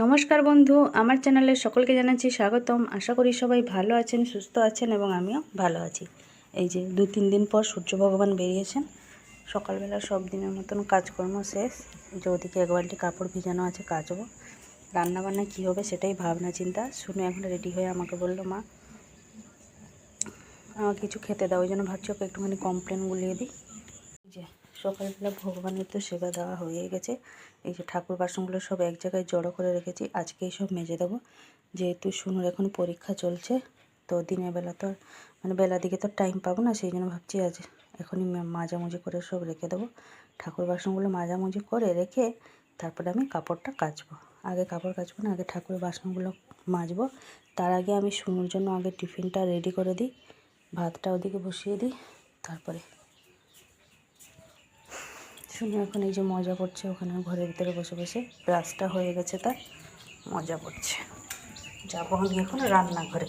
নমস্কার বন্ধু, আমার চ্যানেলে সকলকে জানাচ্ছি স্বাগতম। আশা করি সবাই ভালো আছেন, সুস্থ আছেন এবং আমিও ভালো আছি। এই যে 2-3 দিন পর সূর্য ভগবান বেরিয়েছেন। সকালবেলা সব দিনের মতন কাজকর্ম শেষ। যে ওদিকে এক বালতি কাপড় ভিজানো আছে, কাচবো। রান্নাবান্না কী হবে সেটাই ভাবনা চিন্তা। শুনে এখন রেডি হয়ে আমাকে বললো, মা আমাকে কিছু খেতে দাও। ওই জন্য ভাবছি ওকে একটুখানি কমপ্লেন গুলিয়ে দিই। যে সকালবেলা ভগবানের তো সেবা দেওয়া হয়ে গেছে। এই যে ঠাকুর বাসনগুলো সব এক জায়গায় জড়ো করে রেখেছি, আজকেই সব মেজে দেবো। যেহেতু শুনুর এখন পরীক্ষা চলছে, তো দিনের বেলা তো বেলা দিকে তো টাইম পাবো না, সেই জন্য ভাবছি আজ এখনই মাজামুজি করে সব রেখে দেবো। ঠাকুর বাসনগুলো মাজামুজি করে রেখে তারপরে আমি কাপড়টা কাচবো। আগে কাপড় কাচবো না, আগে ঠাকুর বাসনগুলো মাজবো। তার আগে আমি শুনুর জন্য আগে টিফিনটা রেডি করে দিই, ভাতটা ওদিকে বসিয়ে দিই। তারপরে শুনে এখন এই যে মজা করছে ওখানে ঘরের ভিতরে বসে বসে। ব্রাশটা হয়ে গেছে, তার মজা করছে। যাবো আমি এখন রান্নাঘরে।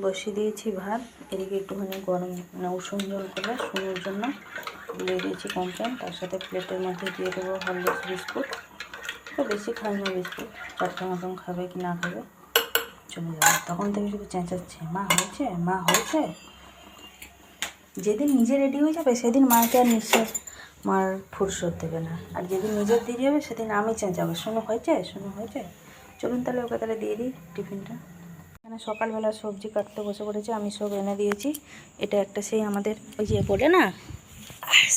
বসিয়ে দিয়েছি ভাত, এদিকে একটুখানি গরম উষুম জল করে শুনুর জন্য দিয়ে দিয়েছি কমপ্লেন। তার সাথে প্লেটের মধ্যে দিয়ে দেবো হরলিক্স বিস্কুট। তো বেশি খাই না বিস্কুট, 4টা মতন খাবে কি না খাবে চলে যাবে। তখন থেকে শুধু চেঁচাচ্ছে, মা হয়েছে, মা হয়েছে। যেদিন নিজে রেডি হয়ে যাবে সেদিন মাকে আর নিঃশ্বাস মার ফুরসত দেবে না। আর যেদিন নিজের দেরি হবে সেদিন আমি চেঁচাবো, শোনো হয়েছে, শোনো হয়েছে। চলুন তাহলে ওকে তাহলে দিয়ে দিই টিফিনটা। এখানে সকালবেলা সবজি কাটতে বসে পড়েছি, আমি সব এনে দিয়েছি। এটা একটা সেই আমাদের ওই যে বলে না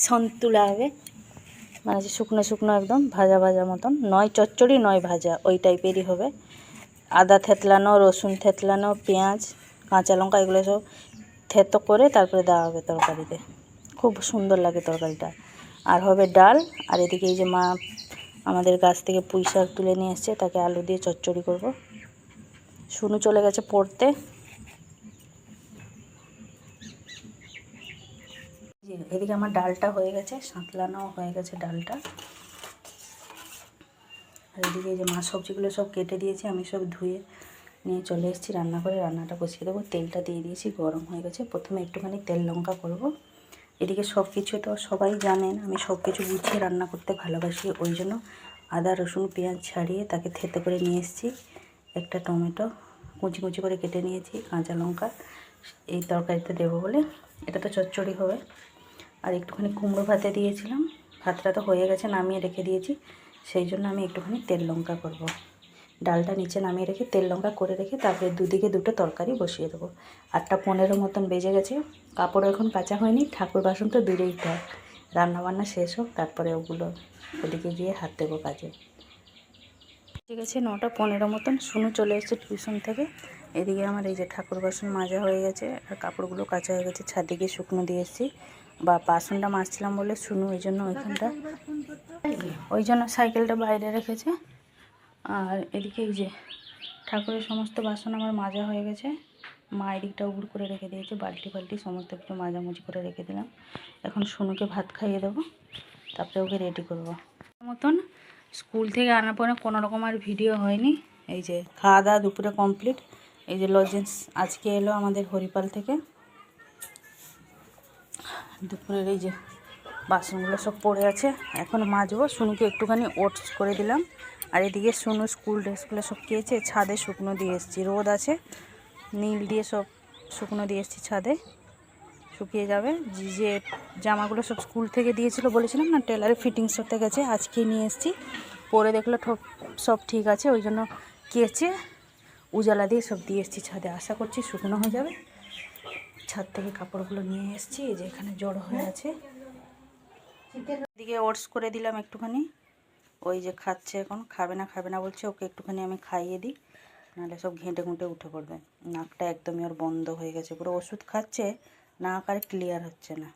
সন্তুলা হবে, মানে যে শুকনো শুকনো একদম ভাজা ভাজা মতন, নয় চচ্চড়ি নয় ভাজা, ওই টাইপেরই হবে। আদা থেতলানো, রসুন থেতলানো, পেঁয়াজ, কাঁচা লঙ্কা এগুলো সব থেতো করে তারপরে দেওয়া হবে তরকারিতে। খুব সুন্দর লাগে তরকারিটা। আর হবে ডাল। আর এদিকে এই যে মা আমাদের গাছ থেকে পুঁই শাক তুলে নিয়ে এসছে, তাকে আলু দিয়ে চচ্চড়ি করব। শুনু চলে গেছে পড়তে। এদিকে আমার ডালটা হয়ে গেছে, সাঁতলানো হয়ে গেছে ডালটা। আর এদিকে এই যে মা সবজিগুলো সব কেটে দিয়েছি, আমি সব ধুয়ে নিয়ে চলে এসেছি রান্না করে। রান্নাটা বসিয়ে দেবো। তেলটা দিয়ে দিয়েছি, গরম হয়ে গেছে। প্রথমে একটুখানি তেল লঙ্কা করব। এদিকে সব কিছু তো সবাই জানেন আমি সব কিছু গুছিয়ে রান্না করতে ভালোবাসি, ওই জন্য আদা রসুন পেঁয়াজ ছাড়িয়ে তাকে থেতে করে নিয়ে এসেছি। একটা টমেটো কুচি কুচি করে কেটে নিয়েছি, কাঁচা লঙ্কা এই তরকারিতে দেবো বলে। এটা তো চচ্চড়ি হবে। আর একটুখানি কুমড়ো ভাতে দিয়েছিলাম, ভাতটা তো হয়ে গেছে, নামিয়ে রেখে দিয়েছি। সেই জন্য আমি একটুখানি তেল লঙ্কা করব। ডালটা নিচে নামিয়ে রেখে তেল লঙ্কা করে রেখে তারপরে দুদিকে দুটো তরকারি বসিয়ে দেবো। 8টা 15 মতন বেজে গেছে। কাপড় এখন কাচা হয়নি, ঠাকুর বাসন তো দূরেই থাক, রান্নাবান্না শেষ হোক তারপরে ওগুলো ওদিকে গিয়ে হাত দেবো কাজে। ঠিক আছে, 9টা 15 মতন শুনু চলে এসেছে টিউশন থেকে। এদিকে আমার এই যে ঠাকুর বাসন মাজা হয়ে গেছে আর কাপড়গুলো কাচা হয়ে গেছে, ছাদে গিয়ে শুকনো দিয়ে এসেছি। বা বাসনটা মাজছিলাম বলে শুনু ওই জন্য সাইকেলটা বাইরে রেখেছে। আর এদিকে এই যে ঠাকুরের সমস্ত বাসন আমার মাজা হয়ে গেছে। মা এদিকটা উবুড় করে রেখে দিয়েছে, বালতি ফালতি সমস্ত কিছু মাজামুজি করে রেখে দিলাম। এখন শুনুকে ভাত খাইয়ে দেবো, তারপরে ওকে রেডি করবো মতন। স্কুল থেকে আনার পরে কোনো রকম আর ভিডিও হয়নি। এই যে খাওয়া দাওয়া দুপুরে কমপ্লিট। এই যে লজেন্স আজকে এলো আমাদের হরিপাল থেকে। দুপুরের এই যে বাসনগুলো সব পড়ে আছে, এখন মাজবো। শুনুকে একটুখানি ওটস করে দিলাম। আর এদিকে শুনু স্কুল ড্রেসগুলো সব কেচে ছাদে শুকনো দিয়ে এসেছি। রোদ আছে, নীল দিয়ে সব শুকনো দিয়ে এসেছি ছাদে, শুকিয়ে যাবে। যে জামাগুলো সব স্কুল থেকে দিয়েছিল বলেছিলাম না, টেলারে ফিটিংস করতে গেছে, আজকে নিয়ে এসেছি। পরে দেখলো সব ঠিক আছে, ওই জন্য কেচে উজালা দিয়ে সব দিয়ে এসেছি ছাদে। আশা করছি শুকনো হয়ে যাবে। ছাদ থেকে কাপড়গুলো নিয়ে এসেছি, এই যে এখানে জড়ো হয়ে আছে। এদিকে ওটস করে দিলাম একটুখানি, ওই যে খাচ্ছে। এখন খাবে না বলছে, ওকে একটুখানি আমি খাইয়ে দিই, নাহলে সব ঘেঁটে ঘুঁটে উঠে পড়বে। নাকটা একদমই ওর বন্ধ হয়ে গেছে, পুরো ওষুধ খাচ্ছে, নাক আর ক্লিয়ার হচ্ছে না।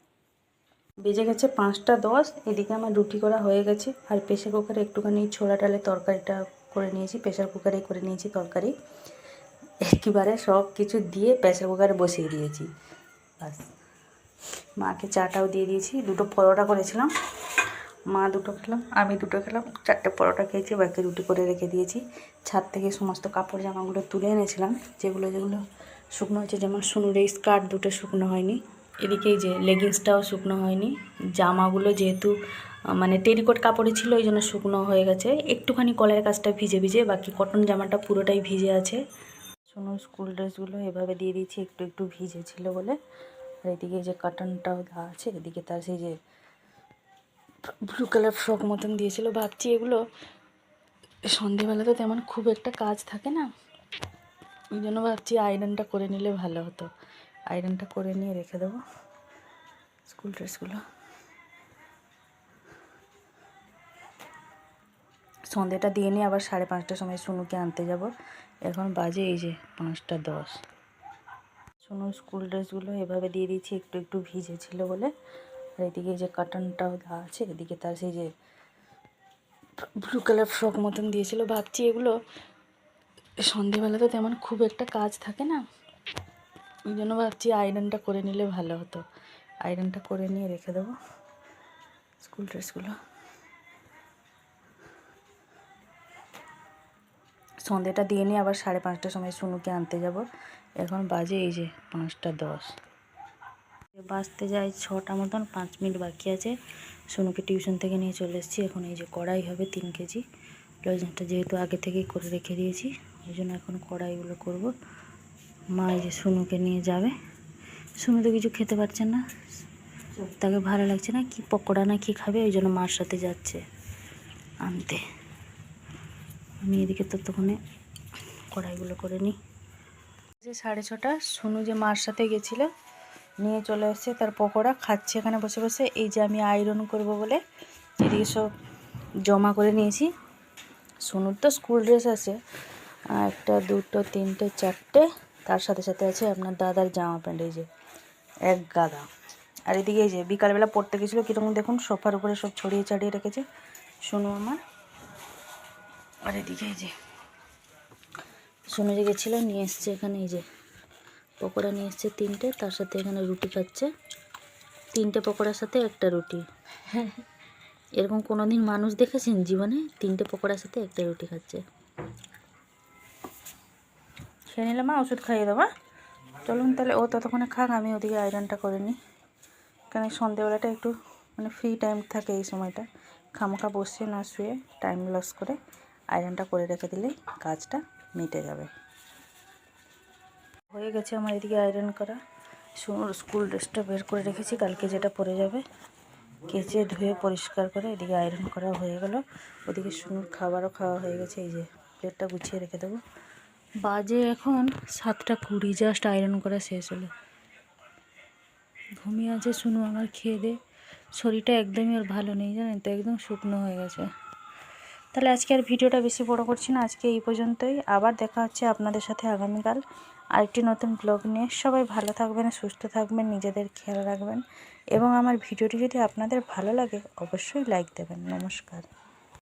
বেজে গেছে 5টা 10। এদিকে আমার রুটি করা হয়ে গেছে। আর প্রেসার কুকারে একটুখানি ছোলা ডালের তরকারিটা করে নিয়েছি, প্রেসার কুকারেই করে নিয়েছি তরকারি। একেবারে সব কিছু দিয়ে প্রেসার কুকারে বসিয়ে দিয়েছি, বাস। মাকে চাটাও দিয়ে দিয়েছি। 2টো পরোটা করেছিলাম, মা 2টো খেলাম, আমি 2টো খেলাম, 4টে পরোটা খেয়েছি, বাকি রুটি করে রেখে দিয়েছি। ছাদ থেকে সমস্ত কাপড় জামাগুলো তুলে এনেছিলাম, যেগুলো শুকনো হয়েছে। যেমন শুনুর এই স্কার্ট 2টো শুকনো হয়নি, এদিকে এই যে লেগিংসটাও শুকনো হয়নি। জামাগুলো যেহেতু মানে টেরিকট কাপড়ে ছিল, ওই জন্য শুকনো হয়ে গেছে। একটুখানি কলার কাজটা ভিজে ভিজে, বাকি কটন জামাটা পুরোটাই ভিজে আছে। শোনো স্কুল ড্রেসগুলো এভাবে দিয়ে দিয়েছি, একটু একটু ভিজে ছিল বলে। আর এদিকে যে কাটনটাও দেওয়া আছে, এদিকে তার সেই যে ব্লু কালার ফ্রক মতন দিয়েছিল। ভাবছি এগুলো সন্ধেবেলা তো তেমন খুব একটা কাজ থাকে না, ওই জন্য ভাবছি আয়রনটা করে নিলে ভালো হতো। আয়রনটা করে নিয়ে রেখে দেবো স্কুল ড্রেসগুলো। সন্ধেটা দিয়ে নিয়ে আবার 5:30টার সময় সুনুকে আনতে যাব। এখন বাজে এই যে 5:10। সুনু স্কুল ড্রেসগুলো এভাবে দিয়ে দিয়েছি, একটু একটু ভিজে ছিল বলে। আর এদিকে যে কাটনটাও দেওয়া আছে, এদিকে তার সেই যে ব্লু কালার ফ্রক মতন দিয়েছিল। ভাবছি এগুলো সন্ধেবেলা তো তেমন খুব একটা কাজ থাকে না, ওই জন্য ভাবছি আয়রনটা করে নিলে ভালো হতো। আয়রনটা করে নিয়ে রেখে দেবো স্কুল ড্রেসগুলো। সন্ধেটা দিয়ে নিয়ে আবার 5:30টার সময় সুনুকে আনতে যাব। এখন বাজে এই যে 5:10। বাজতে যায় 6টা মতন, 5 মিনিট বাকি আছে। সুনুকে টিউশন থেকে নিয়ে চলে এসেছি। এখন এই যে কড়াই হবে 3 কেজি। লজেন্সটা যেহেতু আগে থেকেই করে রেখে দিয়েছি, ওই জন্য এখন কড়াইগুলো করব। মা এই যে সুনুকে নিয়ে যাবে। সুনু তো কিছু খেতে পারছে না, তাকে ভালো লাগছে না, কি পকোড়া না কি খাবে, ওই জন্য মার সাথে যাচ্ছে আনতে। আমি এদিকে ততক্ষণে কড়াইগুলো করে নিই। যে 6:30, সুনু যে মার সাথে গেছিলো, নিয়ে চলে এসছে তার পকোড়া, খাচ্ছে এখানে বসে বসে। এই যে আমি আয়রন করব বলে এদিকে সব জমা করে নিয়েছি। সুনুর তো স্কুল ড্রেস আছে 1, 2, 3, 4, তার সাথে সাথে আছে আপনার দাদার জামা প্যান্ট, এই যে 1 গাদা। আর এদিকে এই যে বিকালবেলা পড়তে গেছিলো, কীরকম দেখুন সোফার উপরে সব ছড়িয়ে ছাড়িয়ে রেখেছে সুনু আমার। আর এদিকে এই যে সুনু যে গেছিলো নিয়ে এসছে এখানে এই যে পকোড়া নিয়ে এসছে 3টে, তার সাথে এখানে রুটি খাচ্ছে। 3টে পকোড়ার সাথে 1টা রুটি। এরকম কোনো দিন মানুষ দেখেছেন জীবনে 3টে পকোড়ার সাথে 1টা রুটি খাচ্ছে? খেয়ে নিলে মা, ওষুধ খাইয়ে দেবো। চলুন তাহলে ও ততক্ষণে খাক, আমি ওদিকে আয়রনটা করে নিই। কারণ সন্ধেবেলাটা একটু মানে ফ্রি টাইম থাকে এই সময়টা, খামোখা বসে না শুয়ে টাইম লস করে আয়রনটা করে রেখে দিলেই কাজটা মিটে যাবে। হয়ে গেছে আমার এদিকে আয়রন করা। সুনুর স্কুল ড্রেসটা বের করে রেখেছি, কালকে যেটা পরে যাবে, কেচে ধুয়ে পরিষ্কার করে এদিকে আয়রন করা হয়ে গেল। ওদিকে সুনুর খাবারও খাওয়া হয়ে গেছে, এই যে প্লেটটা গুছিয়ে রেখে দেবো। বাজে এখন 7:20, জাস্ট আয়রন করা শেষ হলো। ঘুমিয়ে আছে সুনু আমার খেয়ে দে। শরীরটা একদমই আর ভালো নেই জানেন তো, একদম শুকনো হয়ে গেছে। তাহলে আজকে আর ভিডিওটা বেশি বড় করছি না, আজকে এই পর্যন্তই। আবার দেখা হচ্ছে আপনাদের সাথে আগামীকাল আরেকটি নতুন ব্লগ নিয়ে। সবাই ভালো থাকবেন, সুস্থ থাকবেন, নিজেদের খেয়াল রাখবেন, এবং আমার ভিডিওটি যদি আপনাদের ভালো লাগে অবশ্যই লাইক দেবেন। নমস্কার।